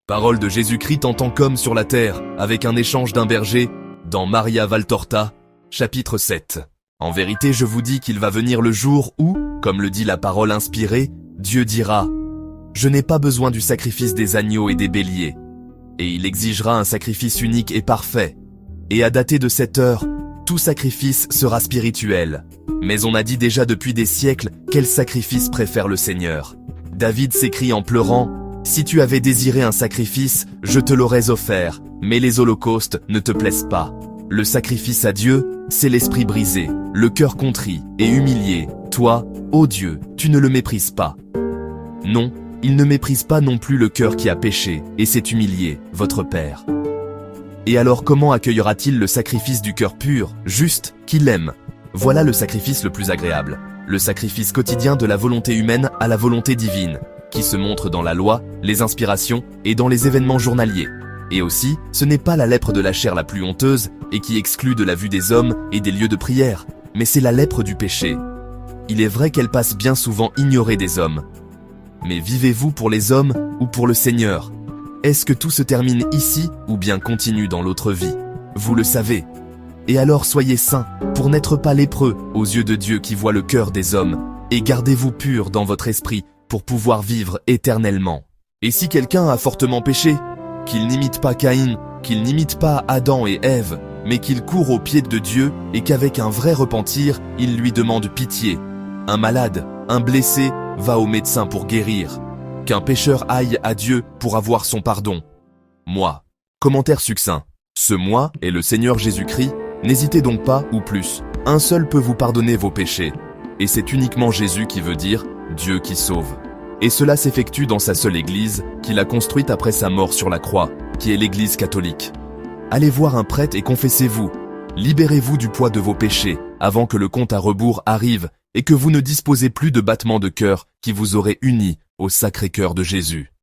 Parole de Jésus-Christ en tant qu'homme sur la terre, avec un échange d'un berger, dans Maria Valtorta, chapitre 7. En vérité, je vous dis qu'il va venir le jour où, comme le dit la parole inspirée, Dieu dira « Je n'ai pas besoin du sacrifice des agneaux et des béliers ». Et il exigera un sacrifice unique et parfait. Et à dater de cette heure, tout sacrifice sera spirituel. Mais on a dit déjà depuis des siècles quel sacrifice préfère le Seigneur. David s'écrie en pleurant « Si tu avais désiré un sacrifice, je te l'aurais offert, mais les holocaustes ne te plaisent pas. Le sacrifice à Dieu, c'est l'esprit brisé, le cœur contrit et humilié. Toi, ô Dieu, tu ne le méprises pas. » Non, il ne méprise pas non plus le cœur qui a péché et s'est humilié, votre Père. Et alors comment accueillera-t-il le sacrifice du cœur pur, juste, qu'il aime? Voilà le sacrifice le plus agréable, le sacrifice quotidien de la volonté humaine à la volonté divine, qui se montre dans la loi, les inspirations et dans les événements journaliers. Et aussi, ce n'est pas la lèpre de la chair la plus honteuse et qui exclut de la vue des hommes et des lieux de prière, mais c'est la lèpre du péché. Il est vrai qu'elle passe bien souvent ignorée des hommes. Mais vivez-vous pour les hommes ou pour le Seigneur? Est-ce que tout se termine ici ou bien continue dans l'autre vie? Vous le savez. Et alors soyez saints, pour n'être pas lépreux aux yeux de Dieu qui voit le cœur des hommes, et gardez-vous purs dans votre esprit pour pouvoir vivre éternellement. Et si quelqu'un a fortement péché, qu'il n'imite pas Caïn, qu'il n'imite pas Adam et Ève, mais qu'il court aux pieds de Dieu et qu'avec un vrai repentir, il lui demande pitié. Un malade, un blessé, va au médecin pour guérir. Qu'un pécheur aille à Dieu pour avoir son pardon. Moi. Commentaire succinct. Ce moi est le Seigneur Jésus-Christ. N'hésitez donc pas, ou plus. Un seul peut vous pardonner vos péchés. Et c'est uniquement Jésus qui veut dire Dieu qui sauve. Et cela s'effectue dans sa seule Église, qu'il a construite après sa mort sur la croix, qui est l'Église catholique. Allez voir un prêtre et confessez-vous. Libérez-vous du poids de vos péchés, avant que le compte à rebours arrive et que vous ne disposez plus de battements de cœur qui vous auraient unis au Sacré-Cœur de Jésus.